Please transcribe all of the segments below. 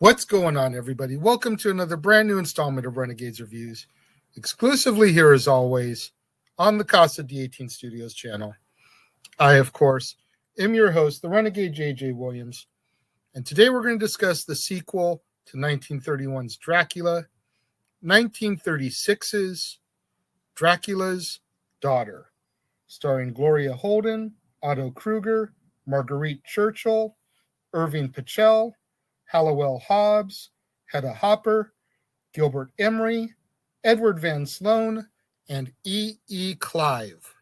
What's going on, everybody? Welcome to another brand new installment of Renegades Reviews, exclusively here as always on the Casa D18 Studios channel. I, of course, am your host, the Renegade J.J. Williams, and today we're going to discuss the sequel to 1931's Dracula, 1936's Dracula's Daughter, starring Gloria Holden Otto Kruger, Marguerite Churchill, Irving Pichel, Hallowell Hobbs, Hedda Hopper, Gilbert Emery, Edward Van Sloan, and E. E. Clive.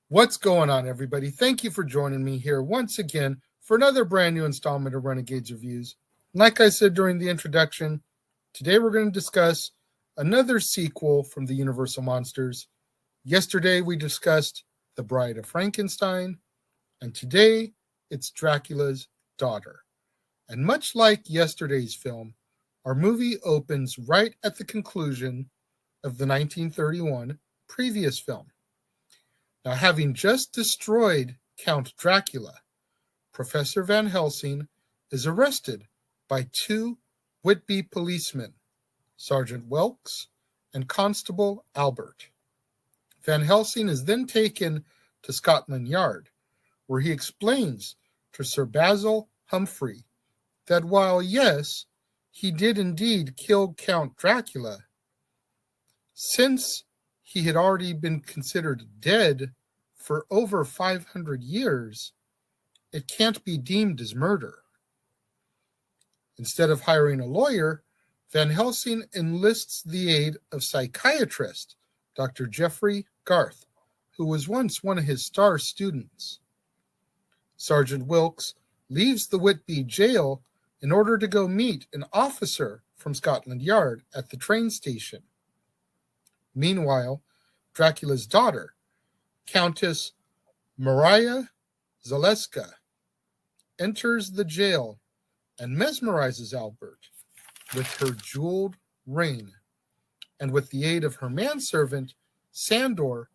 What's going on, everybody? Thank you for joining me here once again for another brand new installment of Renegades Reviews. Like I said during the introduction, today we're going to discuss another sequel from the Universal Monsters. Yesterday we discussed The Bride of Frankenstein, and today it's Dracula's Daughter. And much like yesterday's film, our movie opens right at the conclusion of the 1931 previous film. Now, having just destroyed Count Dracula, Professor Van Helsing is arrested by two Whitby policemen, Sergeant Welks and Constable Albert. Van Helsing is then taken to Scotland Yard, where he explains to Sir Basil Humphrey that while, yes, he did indeed kill Count Dracula, since he had already been considered dead for over 500 years, it can't be deemed as murder. Instead of hiring a lawyer, Van Helsing enlists the aid of psychiatrist Dr. Geoffrey Garth, who was once one of his star students. Sergeant Wilkes leaves the Whitby jail in order to go meet an officer from Scotland Yard at the train station. Meanwhile, Dracula's daughter, Countess Maria Zaleska, enters the jail and mesmerizes Albert with her jeweled ring, and with the aid of her manservant, Sandor,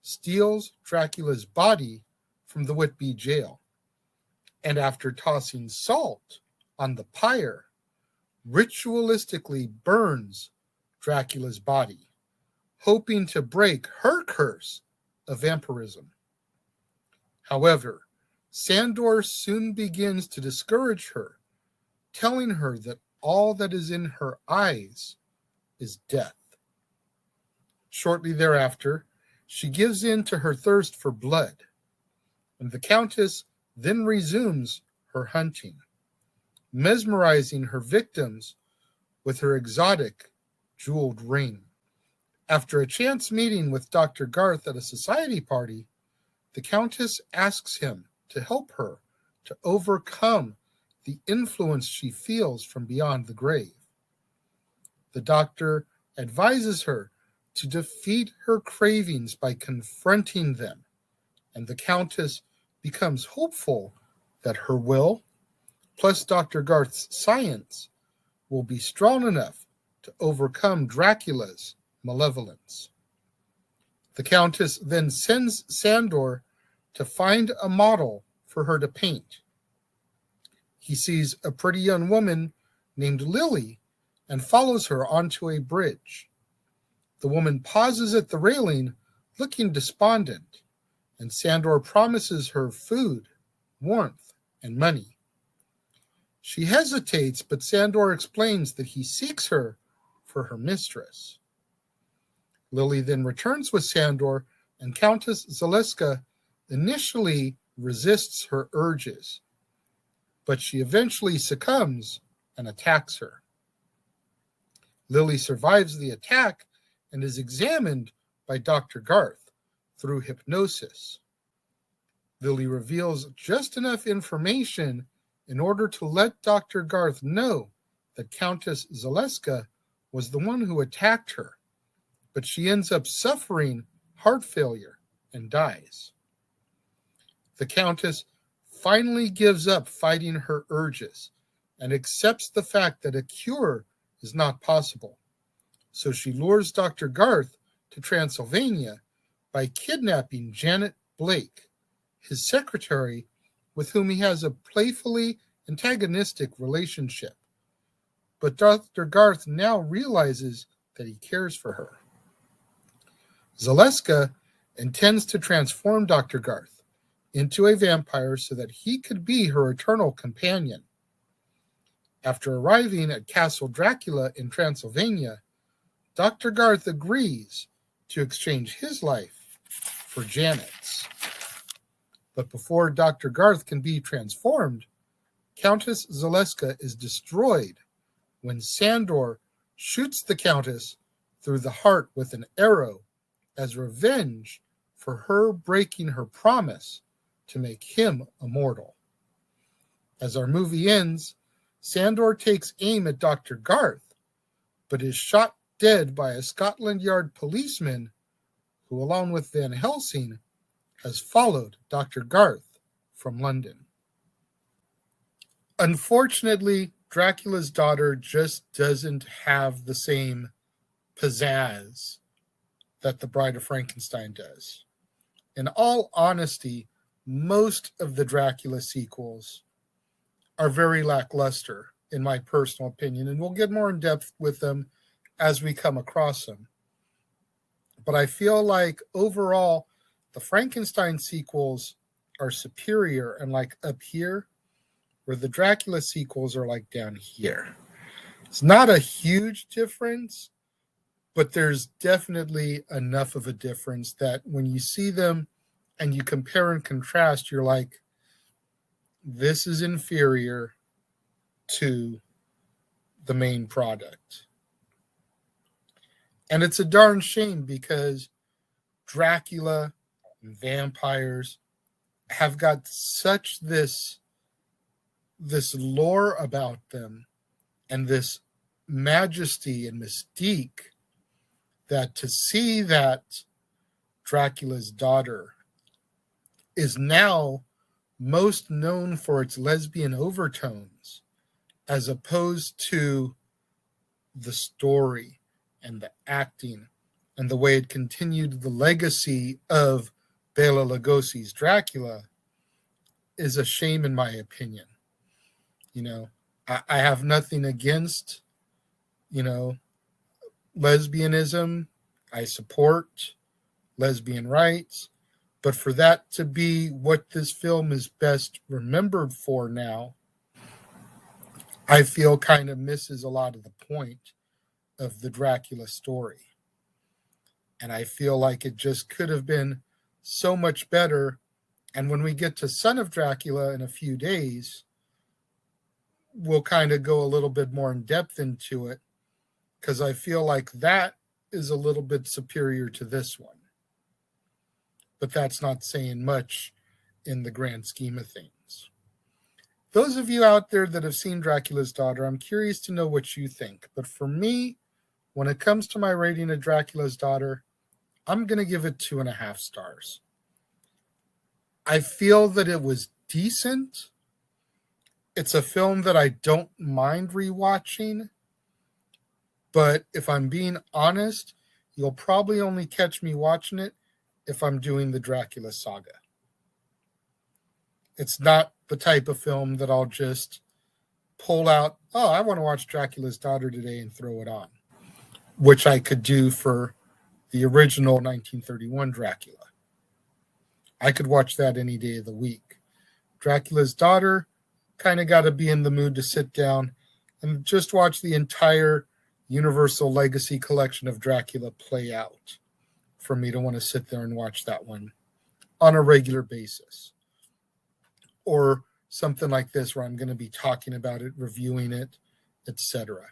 steals Dracula's body from the Whitby jail. And after tossing salt on the pyre, ritualistically burns Dracula's body, hoping to break her curse of vampirism. However, Sandor soon begins to discourage her, telling her that all that is in her eyes is death. Shortly thereafter, she gives in to her thirst for blood, and the Countess then resumes her hunting, mesmerizing her victims with her exotic jeweled ring. After a chance meeting with Dr. Garth at a society party, the Countess asks him to help her to overcome the influence she feels from beyond the grave. The doctor advises her to defeat her cravings by confronting them, and the Countess becomes hopeful that her will, plus Dr. Garth's science, will be strong enough to overcome Dracula's malevolence. The Countess then sends Sandor to find a model for her to paint. He sees a pretty young woman named Lily and follows her onto a bridge. The woman pauses at the railing, looking despondent, and Sandor promises her food, warmth, and money. She hesitates, but Sandor explains that he seeks her for her mistress. Lily then returns with Sandor, and Countess Zaleska initially resists her urges, but she eventually succumbs and attacks her. Lily survives the attack and is examined by Dr. Garth through hypnosis. Lily reveals just enough information in order to let Dr. Garth know that Countess Zaleska was the one who attacked her, but she ends up suffering heart failure and dies. The Countess finally gives up fighting her urges and accepts the fact that a cure is not possible. So she lures Dr. Garth to Transylvania by kidnapping Janet Blake, his secretary, with whom he has a playfully antagonistic relationship. But Dr. Garth now realizes that he cares for her. Zaleska intends to transform Dr. Garth into a vampire so that he could be her eternal companion. After arriving at Castle Dracula in Transylvania, Dr. Garth agrees to exchange his life for Janet's. But before Dr. Garth can be transformed, Countess Zaleska is destroyed when Sandor shoots the Countess through the heart with an arrow as revenge for her breaking her promise to make him immortal. As our movie ends, Sandor takes aim at Dr. Garth, but is shot dead by a Scotland Yard policeman who, along with Van Helsing, has followed Dr. Garth from London. Unfortunately, Dracula's daughter just doesn't have the same pizzazz that the Bride of Frankenstein does. In all honesty, most of the Dracula sequels are very lackluster, in my personal opinion, and we'll get more in depth with them as we come across them. But I feel like overall, the Frankenstein sequels are superior and like up here, where the Dracula sequels are like down here. It's not a huge difference, but there's definitely enough of a difference that when you see them and you compare and contrast, you're like, this is inferior to the main product. And it's a darn shame because Dracula and vampires have got such this lore about them and this majesty and mystique that to see that Dracula's daughter is now most known for its lesbian overtones as opposed to the story and the acting and the way it continued the legacy of Bela Lugosi's Dracula is a shame in my opinion. You know, I have nothing against, lesbianism. I support lesbian rights. But for that to be what this film is best remembered for now, I feel kind of misses a lot of the point of the Dracula story. And I feel like it just could have been so much better. And when we get to Son of Dracula in a few days, we'll kind of go a little bit more in depth into it, because I feel like that is a little bit superior to this one. But that's not saying much in the grand scheme of things. Those of you out there that have seen Dracula's Daughter, I'm curious to know what you think. But for me, when it comes to my rating of Dracula's Daughter, I'm going to give it 2.5 stars. I feel that it was decent. It's a film that I don't mind rewatching. But if I'm being honest, you'll probably only catch me watching it if I'm doing the Dracula saga. It's not the type of film that I'll just pull out, oh, I want to watch Dracula's Daughter today and throw it on, which I could do for the original 1931 Dracula. I could watch that any day of the week. Dracula's Daughter, kind of got to be in the mood to sit down and just watch the entire Universal Legacy collection of Dracula play out for me to want to sit there and watch that one on a regular basis. Or something like this where I'm going to be talking about it, reviewing it, etc.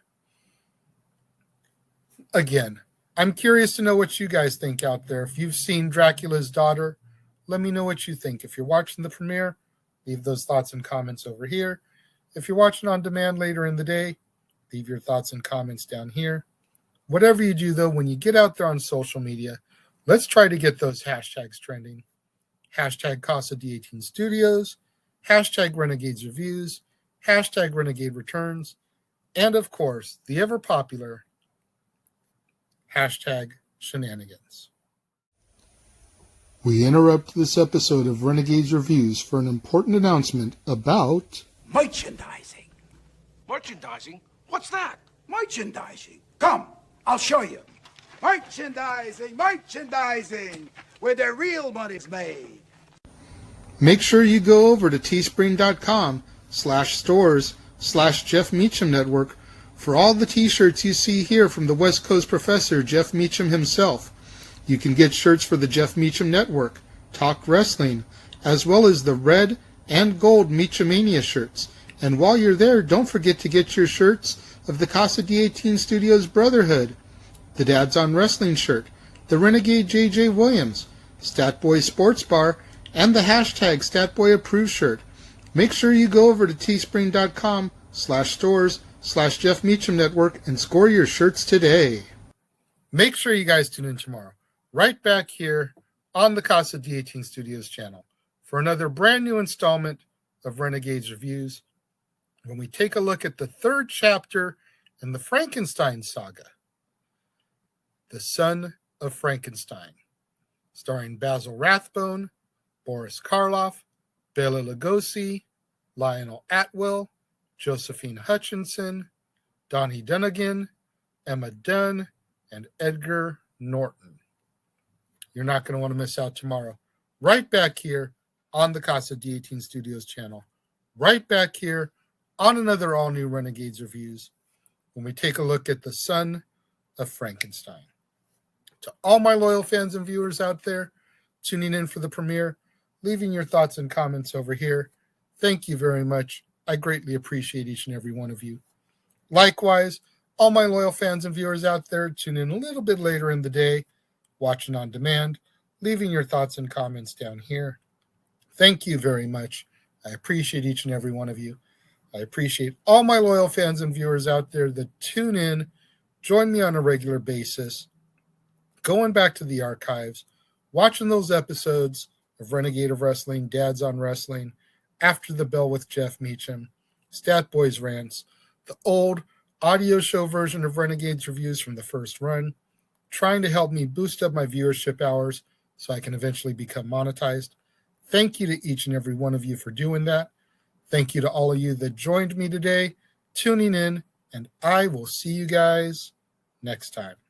Again, I'm curious to know what you guys think out there. If you've seen Dracula's Daughter, let me know what you think. If you're watching the premiere, leave those thoughts and comments over here. If you're watching on demand later in the day, leave your thoughts and comments down here. Whatever you do, though, when you get out there on social media, let's try to get those hashtags trending. Hashtag Casa D18 Studios, hashtag Renegades Reviews, hashtag Renegade Returns, and of course, the ever popular hashtag Shenanigans. We interrupt this episode of Renegades Reviews for an important announcement about merchandising. Merchandising? What's that? Merchandising. Come, I'll show you. Merchandising, where the real money's made. Make sure you go over to teespring.com/stores/Jeff Meacham Network for all the t-shirts you see here from the West Coast professor, Jeff Meacham himself. You can get shirts for the Jeff Meacham Network, Talk Wrestling, as well as the red and gold Meechamania shirts. And while you're there, don't forget to get your shirts of the Casa D18 Studios Brotherhood, the Dads on Wrestling shirt, the Renegade J.J. Williams, Statboy Sports Bar, and the hashtag StatboyApproved shirt. Make sure you go over to teespring.com/stores/Jeff Meacham Network and score your shirts today. Make sure you guys tune in tomorrow, right back here on the Casa D18 Studios channel for another brand new installment of Renegades Reviews, when we take a look at the third chapter in the Frankenstein saga, The Son of Frankenstein, starring Basil Rathbone, Boris Karloff, Bela Lugosi, Lionel Atwill, Josephine Hutchinson, Donnie Dunnigan, Emma Dunn, and Edgar Norton. You're not going to want to miss out tomorrow. Right back here on the Casa D18 Studios channel. Right back here on another all-new Renegades Reviews, when we take a look at The Son of Frankenstein. To all my loyal fans and viewers out there tuning in for the premiere, leaving your thoughts and comments over here, thank you very much. I greatly appreciate each and every one of you. Likewise, all my loyal fans and viewers out there tuning in a little bit later in the day, watching on demand, leaving your thoughts and comments down here. Thank you very much. I appreciate each and every one of you. I appreciate all my loyal fans and viewers out there that tune in, join me on a regular basis, going back to the archives, watching those episodes of Renegade of Wrestling, Dads on Wrestling, After the Bell with Jeff Meacham, Stat Boys Rants, the old audio show version of Renegades Reviews from the first run, trying to help me boost up my viewership hours so I can eventually become monetized. Thank you to each and every one of you for doing that. Thank you to all of you that joined me today, tuning in, and I will see you guys next time.